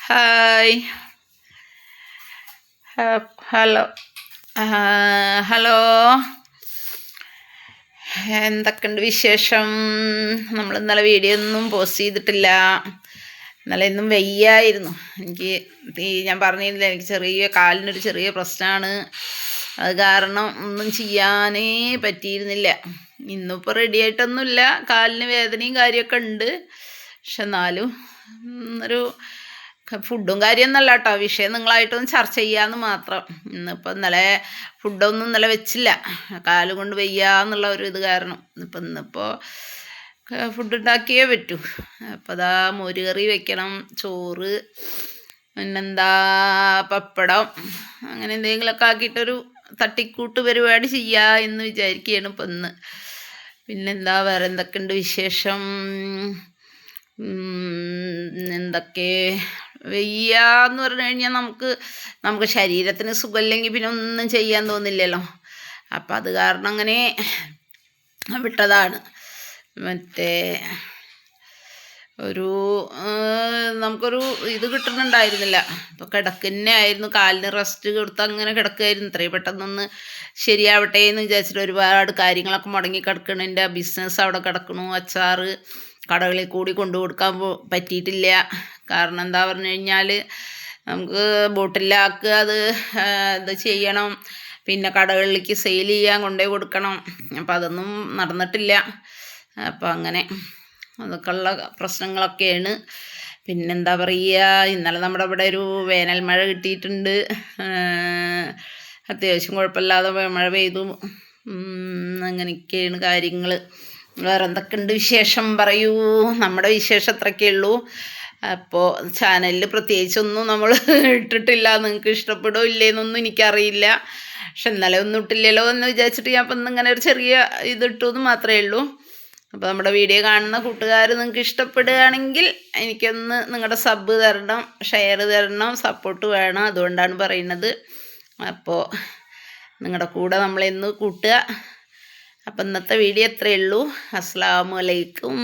Hi. Hello. Hello, എന്തൊക്കെയുണ്ട് വിശേഷം? നമ്മൾ ഇന്നലെ വീഡിയോ ഒന്നും പോസ്റ്റ് ചെയ്തിട്ടില്ല. ഇന്നലെ ഇന്നും വയ്യായിരുന്നു. എനിക്ക് ഞാൻ പറഞ്ഞിരുന്നില്ല, എനിക്ക് കാലിനൊരു ചെറിയ പ്രശ്നമാണ്. അത് കാരണം ഒന്നും ചെയ്യാനേ പറ്റിയിരുന്നില്ല. ഇന്നിപ്പോൾ റെഡി ആയിട്ടൊന്നുമില്ല. കാലിന് വേദനയും കാര്യമൊക്കെ ഉണ്ട്. പക്ഷെ എന്നാലും ഒരു ഫുഡും കാര്യമൊന്നുമല്ല കേട്ടോ വിഷയം. നിങ്ങളായിട്ടൊന്ന് ചർച്ച ചെയ്യാമെന്ന് മാത്രം. ഇന്നലെ ഫുഡൊന്നും വെച്ചില്ല, കാല് കൊണ്ട് വയ്യാന്നുള്ള ഒരു ഇത് കാരണം. ഇന്നിപ്പോൾ ഫുഡ് ഉണ്ടാക്കിയേ പറ്റൂ. അപ്പോൾ അതാ മോര് കറി വെക്കണം, ചോറ്, പിന്നെന്താ പപ്പടം, അങ്ങനെ എന്തെങ്കിലുമൊക്കെ ആക്കിയിട്ടൊരു തട്ടിക്കൂട്ട് പരിപാടി ചെയ്യുക എന്ന് വിചാരിക്കുകയാണ് ഇപ്പം ഇന്ന്. പിന്നെന്താ, വേറെ എന്തൊക്കെയുണ്ട് വിശേഷം? എന്തൊക്കെ വയ്യാന്ന് പറഞ്ഞു കഴിഞ്ഞാൽ നമുക്ക് ശരീരത്തിന് സുഖമില്ലെങ്കിൽ പിന്നെ ഒന്നും ചെയ്യാൻ തോന്നില്ലല്ലോ. അപ്പം അത് കാരണം അങ്ങനെ വിട്ടതാണ്. മറ്റേ നമുക്കൊരു ഇത് കിട്ടുന്നുണ്ടായിരുന്നില്ല. അപ്പോൾ കിടക്കന്നെ ആയിരുന്നു, കാലിന് റെസ്റ്റ് കൊടുത്ത് അങ്ങനെ കിടക്കുമായിരുന്നു. ഇത്രയും പെട്ടെന്നൊന്ന് ശരിയാവട്ടെ എന്ന് വിചാരിച്ചിട്ട് ഒരുപാട് കാര്യങ്ങളൊക്കെ മുടങ്ങി കിടക്കണതിൻ്റെ ബിസിനസ് അവിടെ കിടക്കണു. അച്ചാറ് കടകളിൽ കൂടി കൊണ്ടു കൊടുക്കാൻ പറ്റിയിട്ടില്ല. കാരണം എന്താ പറഞ്ഞു കഴിഞ്ഞാൽ നമുക്ക് ബോട്ടിലാക്കുക, ഇത് ചെയ്യണം, പിന്നെ കടകളിലേക്ക് സെയിൽ ചെയ്യാൻ കൊണ്ടുപോയി കൊടുക്കണം. അപ്പം അതൊന്നും നടന്നിട്ടില്ല. അപ്പം അങ്ങനെ അതൊക്കെയുള്ള പ്രശ്നങ്ങളൊക്കെയാണ്. പിന്നെന്താ പറയുക, ഇന്നലെ നമ്മുടെ ഇവിടെ ഒരു വേനൽ മഴ കിട്ടിയിട്ടുണ്ട്. അത്യാവശ്യം കുഴപ്പമില്ലാതെ മഴ പെയ്തു. അങ്ങനെയൊക്കെയാണ് കാര്യങ്ങൾ. വേറെ എന്തൊക്കെയുണ്ട് വിശേഷം പറയൂ? നമ്മുടെ വിശേഷം അത്രയൊക്കെ ഉള്ളൂ. അപ്പോൾ ചാനലിൽ പ്രത്യേകിച്ചൊന്നും നമ്മൾ ഇട്ടിട്ടില്ല. നിങ്ങൾക്ക് ഇഷ്ടപ്പെടുമോ ഇല്ലേന്നൊന്നും എനിക്കറിയില്ല. പക്ഷെ ഇന്നലെ ഒന്നും ഇട്ടില്ലല്ലോ എന്ന് വിചാരിച്ചിട്ട് ഞാൻ അപ്പം ഇന്നിങ്ങനെ ഒരു ചെറിയ ഇതിട്ടു എന്ന് മാത്രമേ ഉള്ളൂ. അപ്പോൾ നമ്മുടെ വീഡിയോ കാണുന്ന കൂട്ടുകാർ നിങ്ങൾക്ക് ഇഷ്ടപ്പെടുകയാണെങ്കിൽ എനിക്കൊന്ന് നിങ്ങളുടെ സബ് തരണം, ഷെയർ തരണം, സപ്പോർട്ട് വേണം. അതുകൊണ്ടാണ് പറയുന്നത്. അപ്പോൾ നിങ്ങളുടെ കൂടെ നമ്മളെന്ന് കൂട്ടുക. അപ്പം ഇന്നത്തെ വീഡിയോ ഇത്രയേ ഉള്ളൂ. അസ്സലാമു അലൈക്കും.